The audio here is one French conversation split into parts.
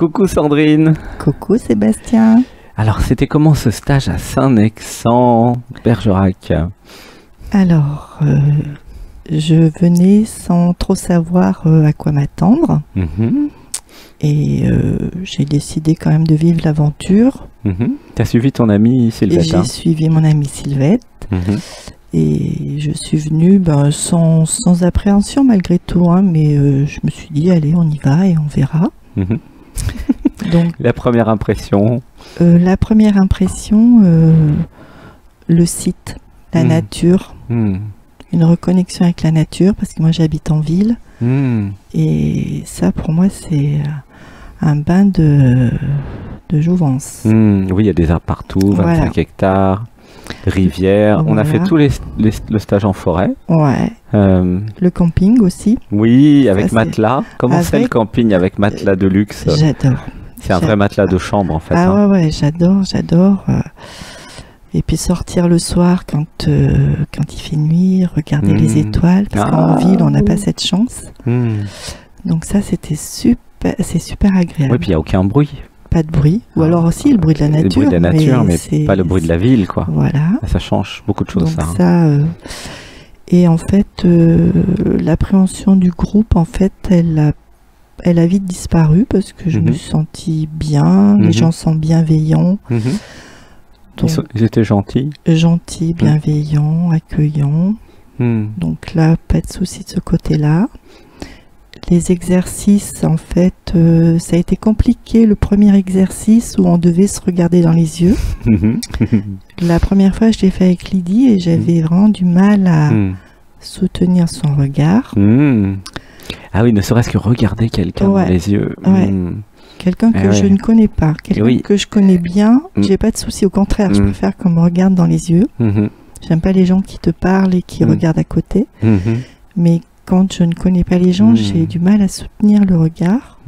Coucou Sandrine. Coucou Sébastien. Alors, c'était comment ce stage à Saint-Nexent, Bergerac? Alors, je venais sans trop savoir à quoi m'attendre. Et j'ai décidé quand même de vivre l'aventure. T'as suivi ton ami Sylvette? J'ai suivi mon ami Sylvette. Et je suis venue sans appréhension malgré tout, hein, mais je me suis dit, allez, on y va et on verra. Donc, la première impression? Le site, la nature, une reconnexion avec la nature, parce que moi j'habite en ville. Et ça, pour moi, c'est un bain de jouvence. Oui, il y a des arbres partout, 25 hectares. Rivière, on a fait tout le stage en forêt. Ouais. Le camping aussi. Oui, avec matelas. Comment c'est le camping avec matelas de luxe? J'adore. C'est un vrai matelas de chambre en fait. Ah ouais, j'adore. Et puis sortir le soir quand il fait nuit, regarder les étoiles, parce qu'en ville on n'a pas cette chance. Donc ça c'est super agréable. Oui, puis il n'y a aucun bruit. Pas de bruit, ou alors aussi le bruit de la nature. Le bruit de la nature, mais pas le bruit de la ville, quoi. Voilà. Ça change beaucoup de choses, donc ça. Et en fait, l'appréhension du groupe, en fait, elle a vite disparu parce que je me suis sentie bien, les gens sont bienveillants. Donc, ils étaient gentils. Gentils, bienveillants, accueillants. Donc là, pas de souci de ce côté-là. Les exercices, en fait, ça a été compliqué le premier exercice où on devait se regarder dans les yeux. La première fois, je l'ai fait avec Lydie et j'avais vraiment du mal à soutenir son regard. Ah oui, ne serait-ce que regarder quelqu'un dans les yeux. Quelqu'un que je ne connais pas, quelqu'un que je connais bien, j'ai pas de souci. Au contraire, je préfère qu'on me regarde dans les yeux. J'aime pas les gens qui te parlent et qui regardent à côté. Mais quand je ne connais pas les gens, j'ai du mal à soutenir le regard.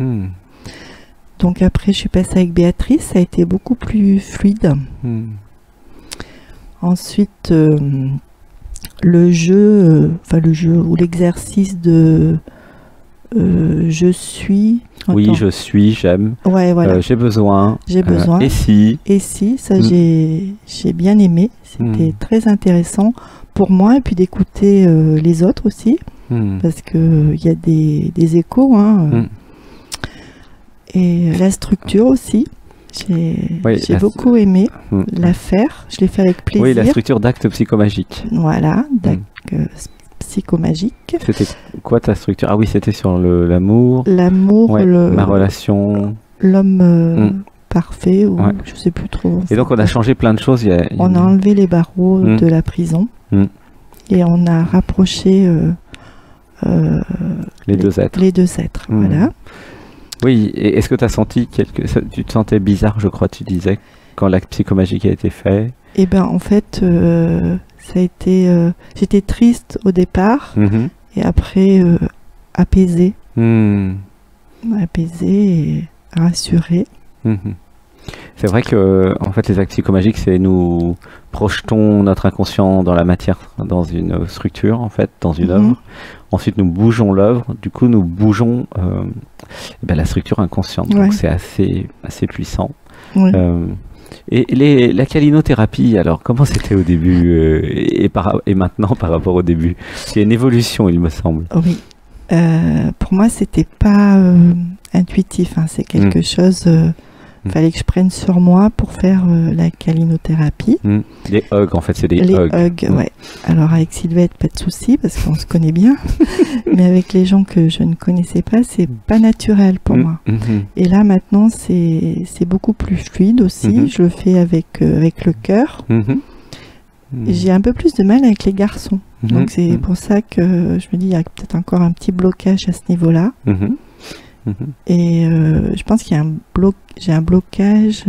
Donc après, je suis passée avec Béatrice, ça a été beaucoup plus fluide. Ensuite, le jeu ou l'exercice de je suis. Oui, je suis, j'aime. Ouais, voilà. J'ai besoin. J'ai besoin. Et si. Et si, ça j'ai bien aimé. C'était très intéressant pour moi et puis d'écouter les autres aussi. Parce qu'il y a des échos. Et la structure aussi. J'ai beaucoup aimé la faire. Je l'ai fait avec plaisir. Oui, la structure d'acte psychomagique. Voilà, d'acte psychomagique. C'était quoi ta structure? Ah oui, c'était sur l'amour. L'amour, ma relation. L'homme parfait, ou je sais plus trop. Et donc on a changé plein de choses. On a enlevé les barreaux de la prison. Et on a rapproché les deux êtres. Les deux êtres, voilà. Oui, et est-ce que tu as senti tu te sentais bizarre, je crois, tu disais, quand l'acte psychomagique a été fait? Eh bien, en fait, ça a été... j'étais triste au départ, et après, apaisée. Apaisée et rassurée. C'est vrai que en fait, les actes psychomagiques, c'est nous projetons notre inconscient dans la matière, dans une structure, en fait, dans une œuvre. Ensuite, nous bougeons l'œuvre. Du coup, nous bougeons la structure inconsciente. Donc, c'est assez puissant. Et la calinothérapie, alors, comment c'était au début et maintenant par rapport au début? Il y a une évolution, il me semble. Oui. Pour moi, c'était pas intuitif. C'est quelque chose... fallait que je prenne sur moi pour faire la calinothérapie. Les hugs, en fait, c'est des hugs. Les hugs, ouais. Alors avec Sylvette, pas de souci parce qu'on se connaît bien. Mais avec les gens que je ne connaissais pas, c'est pas naturel pour moi. Et là, maintenant, c'est beaucoup plus fluide aussi. Je le fais avec le cœur. J'ai un peu plus de mal avec les garçons. Donc c'est pour ça que je me dis, il y a peut-être encore un petit blocage à ce niveau-là. Et je pense qu'il y a j'ai un blocage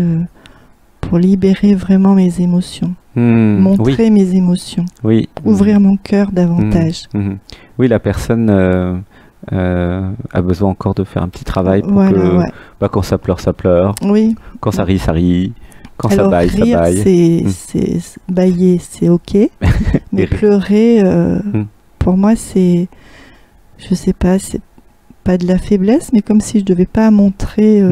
pour libérer vraiment mes émotions, montrer mes émotions, ouvrir mon cœur davantage. Oui, la personne a besoin encore de faire un petit travail pour que quand ça pleure, ça pleure, quand ça rit, ça rit, quand ça baille, ça baille. Bailler, c'est ok, mais pleurer, pour moi, c'est, je sais pas, pas de la faiblesse, mais comme si je devais pas montrer,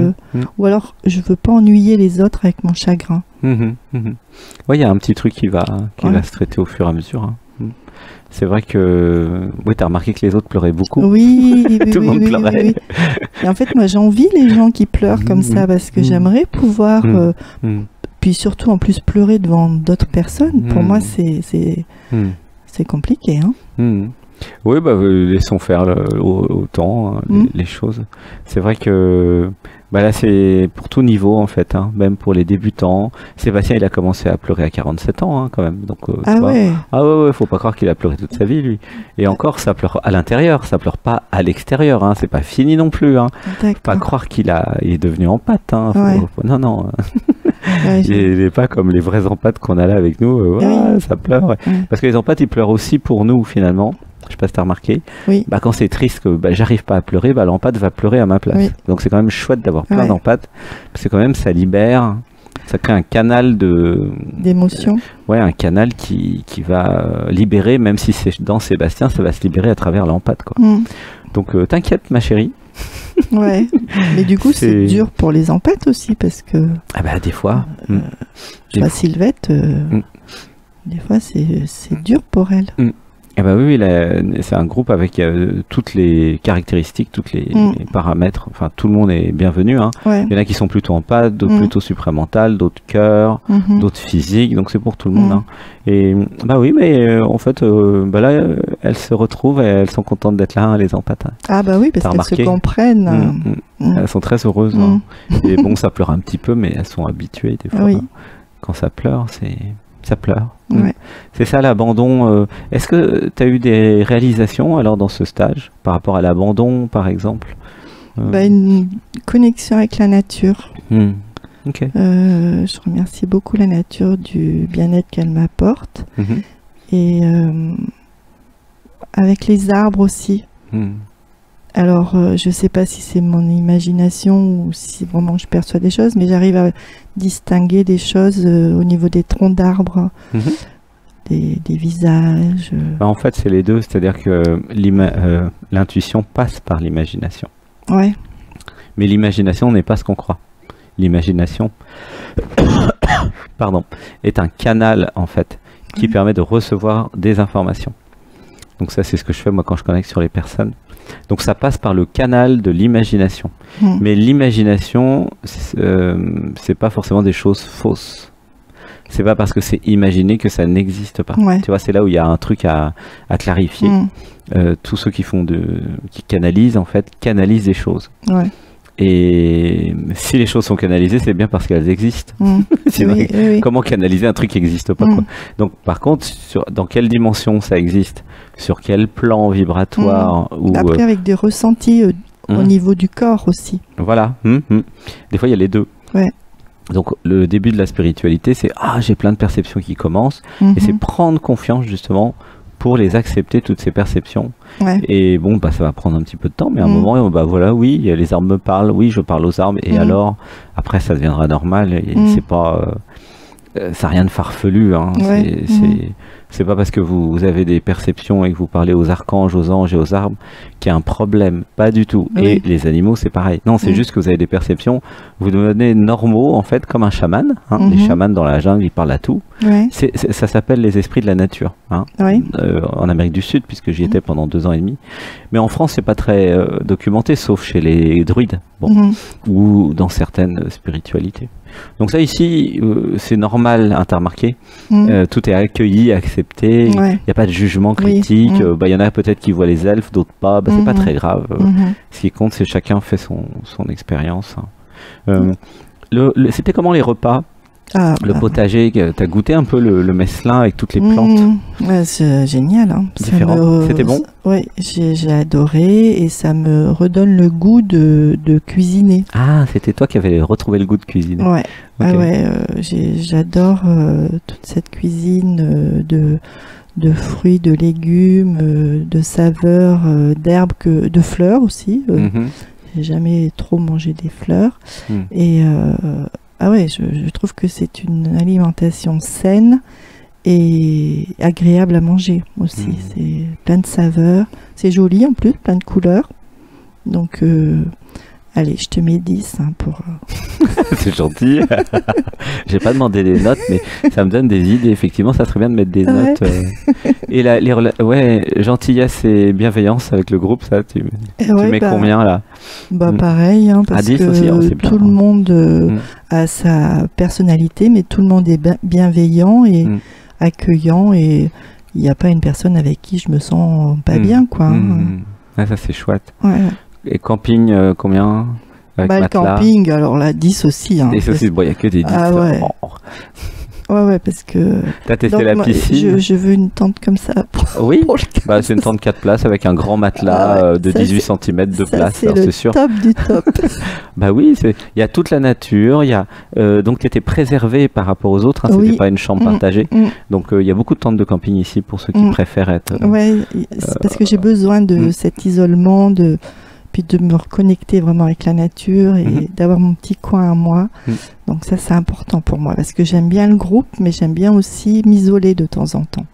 ou alors je veux pas ennuyer les autres avec mon chagrin. Oui, il y a un petit truc qui va se traiter au fur et à mesure. Hein. C'est vrai que oui, tu as remarqué que les autres pleuraient beaucoup. Oui, tout le monde pleurait. Oui. Et en fait, moi, j'envie les gens qui pleurent comme ça parce que j'aimerais pouvoir, puis surtout en plus pleurer devant d'autres personnes. Pour moi, c'est compliqué. Hein. Oui, bah, laissons faire autant les choses. C'est vrai que bah là, c'est pour tout niveau en fait, hein, même pour les débutants. Sébastien, il a commencé à pleurer à 47 ans hein, quand même. Donc, ouais. Ah ouais, faut pas croire qu'il a pleuré toute sa vie lui. Et encore, ça pleure à l'intérieur, ça pleure pas à l'extérieur. Hein, c'est pas fini non plus. Hein. Faut pas croire il est devenu empathe. Hein, non. Ouais, il n'est pas comme les vrais empathes qu'on a là avec nous. Ça pleure. Ouais. Parce que les empathes, ils pleurent aussi pour nous finalement. Je sais pas si tu as remarqué. Oui. Bah, quand c'est triste que j'arrive pas à pleurer, bah, l'empathe va pleurer à ma place. Oui. Donc c'est quand même chouette d'avoir plein d'empathes. Parce que quand même ça libère, ça crée un canal d'émotions. Un canal qui va libérer, même si c'est dans Sébastien, ça va se libérer à travers l'empathe. Donc t'inquiète ma chérie. Ouais. Mais du coup c'est dur pour les empathes aussi parce que. Ah bah des fois. Je vois Sylvette. Des fois c'est dur pour elle. Eh ben oui, c'est un groupe avec toutes les caractéristiques, tous les paramètres. Enfin, tout le monde est bienvenu. Hein. Ouais. Il y en a qui sont plutôt empathes, d'autres plutôt supramentales, d'autres cœurs, d'autres physiques. Donc c'est pour tout le monde. Hein. Et bah oui, mais en fait, là, elles se retrouvent et elles sont contentes d'être là, hein, les empathes. Hein. Ah bah oui, parce qu'elles se comprennent. Elles sont très heureuses. Hein. Et bon, ça pleure un petit peu, mais elles sont habituées des fois. Hein. Quand ça pleure, ça pleure. Ouais. C'est ça l'abandon. Est-ce que tu as eu des réalisations alors dans ce stage par rapport à l'abandon par exemple? Une connexion avec la nature. Okay. Je remercie beaucoup la nature du bien-être qu'elle m'apporte. Et avec les arbres aussi. Alors, je ne sais pas si c'est mon imagination ou si vraiment je perçois des choses, mais j'arrive à distinguer des choses au niveau des troncs d'arbres, des visages. En fait, c'est les deux, c'est-à-dire que l'intuition passe par l'imagination. Ouais. Mais l'imagination n'est pas ce qu'on croit. L'imagination est un canal, en fait, qui permet de recevoir des informations. Donc ça, c'est ce que je fais, moi, quand je connecte sur les personnes. Donc ça passe par le canal de l'imagination. Mais l'imagination, c'est pas forcément des choses fausses. C'est pas parce que c'est imaginé que ça n'existe pas. Tu vois, c'est là où il y a un truc à clarifier. Tous ceux qui canalisent, en fait, canalisent des choses. Et si les choses sont canalisées, c'est bien parce qu'elles existent. Sinon, comment canaliser un truc qui n'existe pas, quoi. Donc, par contre, dans quelle dimension ça existe? Sur quel plan vibratoire Après, avec des ressentis au niveau du corps aussi. Voilà. Des fois, il y a les deux. Donc, le début de la spiritualité, c'est j'ai plein de perceptions qui commencent. Et c'est prendre confiance, justement, pour les accepter, toutes ces perceptions. Et bon, ça va prendre un petit peu de temps, mais à un moment, oui, les arbres me parlent, oui, je parle aux arbres, et alors, après, ça deviendra normal, et c'est pas... ça n'a rien de farfelu, hein. C'est pas parce que vous avez des perceptions et que vous parlez aux archanges, aux anges et aux arbres qu'il y a un problème, pas du tout. Et les animaux, c'est pareil. Non, c'est juste que vous avez des perceptions, vous devenez normaux, en fait, comme un chaman. Hein. Les chamans dans la jungle, ils parlent à tout. Ça s'appelle les esprits de la nature. Hein. En Amérique du Sud, puisque j'y étais pendant 2 ans et demi. Mais en France, c'est pas très documenté, sauf chez les druides, ou dans certaines spiritualités. Donc ça ici, c'est normal, hein, t'as remarqué, tout est accueilli, accepté, il n'y a pas de jugement critique, il y en a peut-être qui voient les elfes, d'autres pas, c'est pas très grave. Ce qui compte, c'est chacun fait son expérience. Hein. C'était comment les repas? Le potager, t'as goûté un peu le messelin avec toutes les plantes? C'est génial. Hein. C'était bon? Oui, j'ai adoré et ça me redonne le goût de cuisiner. Ah, c'était toi qui avais retrouvé le goût de cuisiner. J'adore toute cette cuisine de fruits, de légumes, de saveurs, d'herbes, de fleurs aussi. J'ai jamais trop mangé des fleurs. Et je trouve que c'est une alimentation saine et agréable à manger aussi. C'est plein de saveurs. C'est joli en plus, plein de couleurs. Donc, allez, je te mets 10 hein, pour... C'est gentil. J'ai pas demandé des notes, mais ça me donne des idées. Effectivement, ça serait bien de mettre des notes. Et ouais, gentillesse et bienveillance avec le groupe, ça, tu mets combien là? Bah pareil, hein, parce 10 que aussi, tout le monde a sa personnalité, mais tout le monde est bienveillant et accueillant, et il n'y a pas une personne avec qui je me sens pas bien, quoi. Ah, ça c'est chouette. Ouais. Et camping, combien avec le matelas? Camping, alors là, 10 aussi. Hein, 10 aussi, bon, il n'y a que des 10. Ah ouais. Ouais, parce que... T'as testé la piscine? Je veux une tente comme ça. Oui, c'est une tente 4 places avec un grand matelas de 18 cm de place, c'est sûr. C'est le top du top. Bah oui, il y a toute la nature, donc tu étais préservé par rapport aux autres, hein, c'était pas une chambre partagée. Donc il y a beaucoup de tentes de camping ici pour ceux qui préfèrent être... Oui, c'est parce que j'ai besoin de cet isolement, puis de me reconnecter vraiment avec la nature et d'avoir mon petit coin à moi. Donc ça, c'est important pour moi, parce que j'aime bien le groupe, mais j'aime bien aussi m'isoler de temps en temps.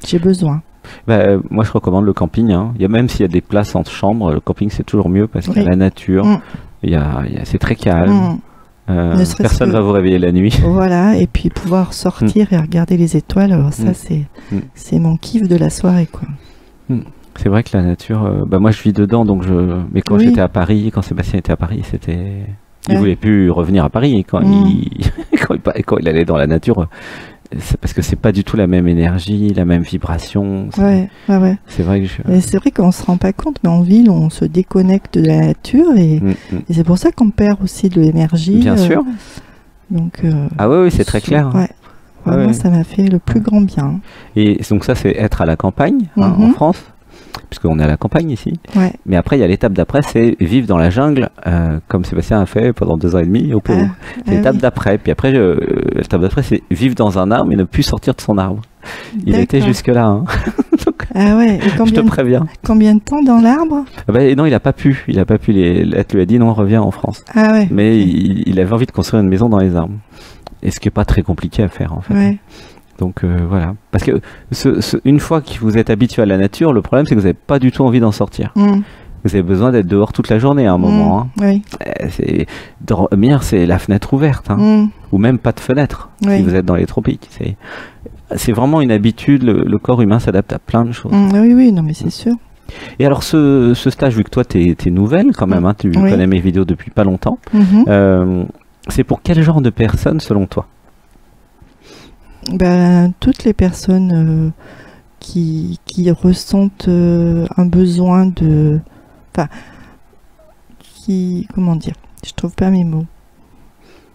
J'ai besoin. Moi, je recommande le camping. Hein. Même s'il y a des places en chambre, le camping, c'est toujours mieux, parce qu'il y a la nature, c'est très calme. Personne ne va vous réveiller la nuit. Voilà, et puis pouvoir sortir et regarder les étoiles, alors ça, c'est mon kiff de la soirée, quoi. C'est vrai que la nature, moi je vis dedans, donc mais quand j'étais à Paris, quand Sébastien était à Paris, il voulait plus revenir à Paris. Quand il allait dans la nature, c'est parce que c'est pas du tout la même énergie, la même vibration. C'est vrai que c'est vrai qu'on se rend pas compte, mais en ville, on se déconnecte de la nature et c'est pour ça qu'on perd aussi de l'énergie. Bien sûr. Donc, ah oui, c'est très clair. Vraiment, ça m'a fait le plus grand bien. Et donc ça, c'est être à la campagne, en France, puisqu'on est à la campagne ici. Mais après, il y a l'étape d'après, c'est vivre dans la jungle, comme Sébastien a fait pendant 2 ans et demi au Pérou. C'est l'étape d'après. Puis après, l'étape d'après, c'est vivre dans un arbre et ne plus sortir de son arbre. Il était jusque-là. Hein. Donc, je te préviens. Combien de temps dans l'arbre? Non, il n'a pas pu. Il lui a dit non, reviens en France. Mais il avait envie de construire une maison dans les arbres. Et ce qui n'est pas très compliqué à faire, en fait. Donc voilà. Parce que une fois que vous êtes habitué à la nature, le problème c'est que vous n'avez pas du tout envie d'en sortir. Vous avez besoin d'être dehors toute la journée à un moment. Hein. Dormir, c'est la fenêtre ouverte. Hein. Ou même pas de fenêtre, si vous êtes dans les tropiques. C'est vraiment une habitude, le corps humain s'adapte à plein de choses. Oui, non mais c'est sûr. Et alors ce stage, vu que toi tu es nouvelle quand même, hein, tu connais mes vidéos depuis pas longtemps, c'est pour quel genre de personnes selon toi? Toutes les personnes qui ressentent un besoin de... Enfin, comment dire? Je trouve pas mes mots.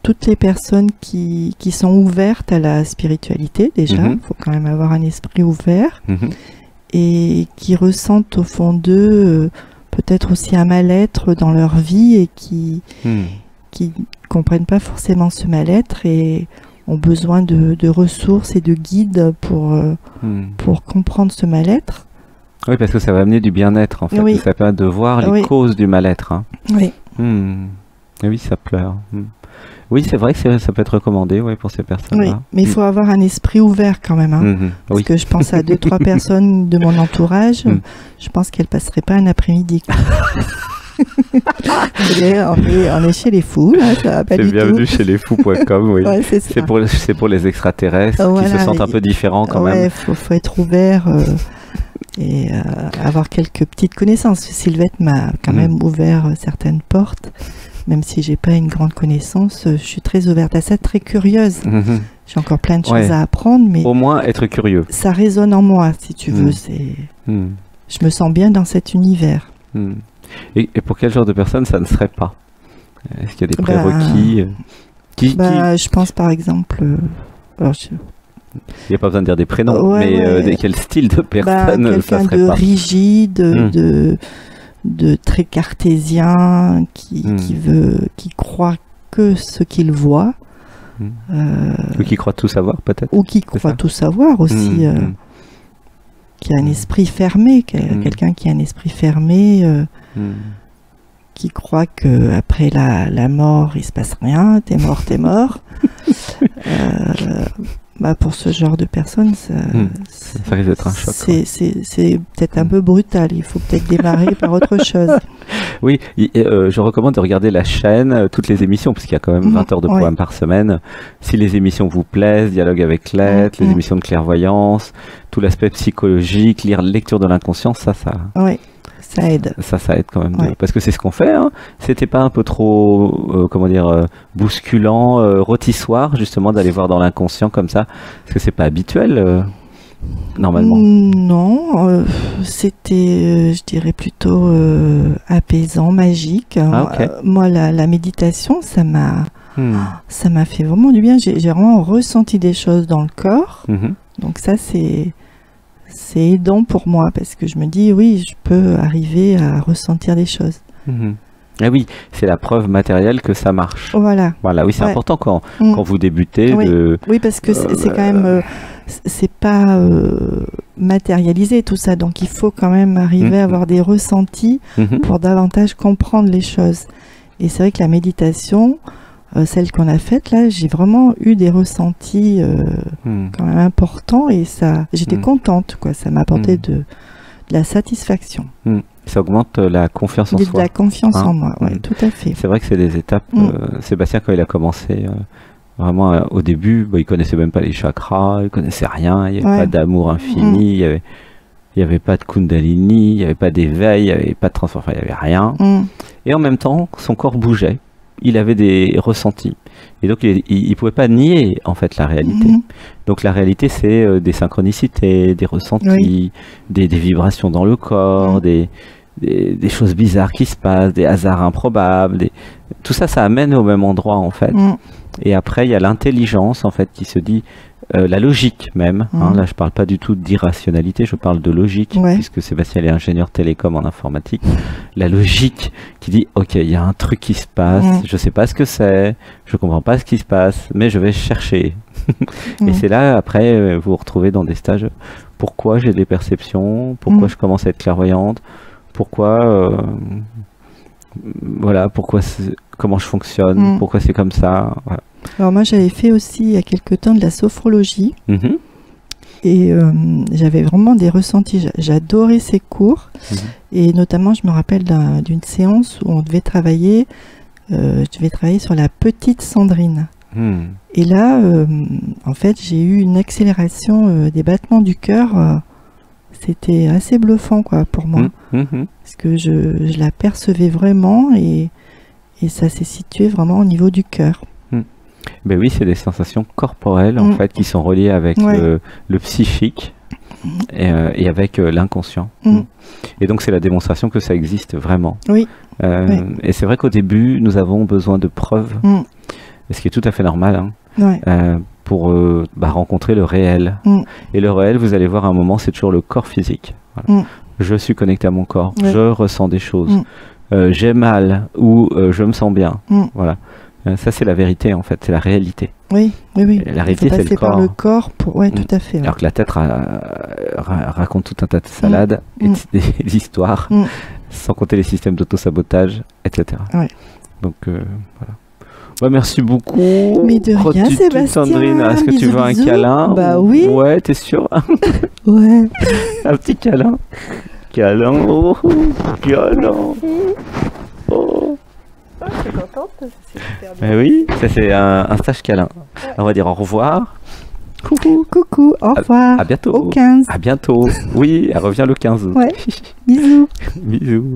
Toutes les personnes qui sont ouvertes à la spiritualité, déjà. Il faut quand même avoir un esprit ouvert. Et qui ressentent au fond d'eux peut-être aussi un mal-être dans leur vie et qui comprennent pas forcément ce mal-être et ont besoin de ressources et de guides pour comprendre ce mal-être. Oui, parce que ça va amener du bien-être, en fait. Ça permet de voir les causes du mal-être. Hein. Oui, ça pleure. Oui, c'est vrai que ça peut être recommandé pour ces personnes-là. Oui, mais il faut avoir un esprit ouvert quand même. Hein, parce que je pense à 2-3 personnes de mon entourage, je pense qu'elles ne passeraient pas un après-midi. On est chez les fous, là, ça va pas du tout. C'est bienvenue chez lesfous.com, oui. C'est pour les extraterrestres qui se sentent un peu différents quand même. Il faut être ouvert et avoir quelques petites connaissances. Sylvette m'a quand même ouvert certaines portes. Même si j'ai pas une grande connaissance, je suis très ouverte à ça, très curieuse. J'ai encore plein de choses à apprendre, mais au moins être curieux. Ça résonne en moi, si tu veux. Je me sens bien dans cet univers. Et pour quel genre de personne ça ne serait pas? Est-ce qu'il y a des prérequis je pense par exemple. Il n'y a pas besoin de dire des prénoms, mais quel style de personne ça serait pas? Quelqu'un de rigide, de très cartésien, qui croit que ce qu'il voit. Ou qui croit tout savoir, peut-être. Ou qui croit tout savoir aussi. Qui a un esprit fermé, quelqu'un qui a un esprit fermé, qui croit qu'après la mort, il se passe rien, t'es mort, t'es mort. Bah pour ce genre de personnes, ça risque d'être un choc. C'est peut-être un peu brutal. Il faut peut-être démarrer par autre chose. Oui, je recommande de regarder la chaîne, toutes les émissions, parce qu'il y a quand même 20 heures de programme par semaine. Si les émissions vous plaisent, dialogue avec l'être, les émissions de clairvoyance, tout l'aspect psychologique, lecture de l'inconscient, ça. Oui. Ça aide. Ça aide quand même. Parce que c'est ce qu'on fait. Hein. C'était pas un peu trop, bousculant, rôtissoir, justement, d'aller voir dans l'inconscient comme ça. Parce que c'est pas habituel, normalement. Non, c'était, je dirais plutôt apaisant, magique. Moi, la méditation, ça m'a fait vraiment du bien. J'ai vraiment ressenti des choses dans le corps. Donc ça, c'est aidant pour moi parce que je me dis oui, je peux arriver à ressentir des choses. Ah oui, c'est la preuve matérielle que ça marche. Voilà, oui, c'est important quand vous débutez. Oui, parce que c'est quand même, c'est pas matérialisé tout ça, donc il faut quand même arriver à avoir des ressentis pour davantage comprendre les choses. Et c'est vrai que la méditation, celle qu'on a faite là, j'ai vraiment eu des ressentis quand même importants et ça, j'étais contente, quoi. Ça m'a apporté de la satisfaction. Ça augmente la confiance en soi. De la confiance en moi, tout à fait. C'est vrai que c'est des étapes. Sébastien, quand il a commencé, vraiment au début, il connaissait même pas les chakras, il connaissait rien, il n'y avait pas d'amour infini, il n'y avait pas de kundalini, il n'y avait pas d'éveil, il n'y avait pas de transformation, il n'y avait rien. Et en même temps, son corps bougeait. Il avait des ressentis. Et donc, il ne pouvait pas nier, en fait, la réalité. Donc, la réalité, c'est des synchronicités, des ressentis, des vibrations dans le corps, des choses bizarres qui se passent, des hasards improbables. Tout ça, ça amène au même endroit, en fait. Et après, il y a l'intelligence, en fait, qui se dit... la logique même, là je parle pas du tout d'irrationalité, je parle de logique, puisque Sébastien est ingénieur télécom en informatique. La logique qui dit ok, il y a un truc qui se passe, je sais pas ce que c'est, je comprends pas ce qui se passe, mais je vais chercher. Et c'est là après vous vous retrouvez dans des stages. Pourquoi j'ai des perceptions, pourquoi je commence à être clairvoyante, pourquoi comment je fonctionne, pourquoi c'est comme ça. Voilà. Alors moi j'avais fait aussi il y a quelque temps de la sophrologie et j'avais vraiment des ressentis, j'adorais ces cours et notamment je me rappelle d'une séance où on devait travailler, sur la petite Sandrine. Et là en fait j'ai eu une accélération des battements du cœur, c'était assez bluffant quoi pour moi, parce que je la percevais vraiment et ça s'est situé vraiment au niveau du cœur. Ben oui, c'est des sensations corporelles en fait qui sont reliées avec le psychique et avec l'inconscient. Et donc c'est la démonstration que ça existe vraiment. Et c'est vrai qu'au début, nous avons besoin de preuves, ce qui est tout à fait normal, pour rencontrer le réel. Et le réel, vous allez voir à un moment, c'est toujours le corps physique. Voilà. Je suis connecté à mon corps, je ressens des choses, j'ai mal ou je me sens bien. Voilà. Ça, c'est la vérité, en fait, c'est la réalité. Oui. La réalité, c'est le corps. Par le corps pour... tout à fait. Alors que la tête raconte tout un tas de salades et des histoires, sans compter les systèmes d'auto-sabotage, etc. Donc, voilà. Merci beaucoup. Mais de rien, Sébastien. Sandrine, est-ce que tu veux un câlin? Bah oui. Ouais, t'es sûr? Ouais. Un petit câlin. Câlin. Oh, câlin. Oh. Je suis contente, c'est super bien. Oui, ça c'est un stage câlin. On va dire au revoir. Coucou, au revoir. À bientôt. Au 15. À bientôt. Oui, elle revient le 15. Ouais. Bisous. Bisous.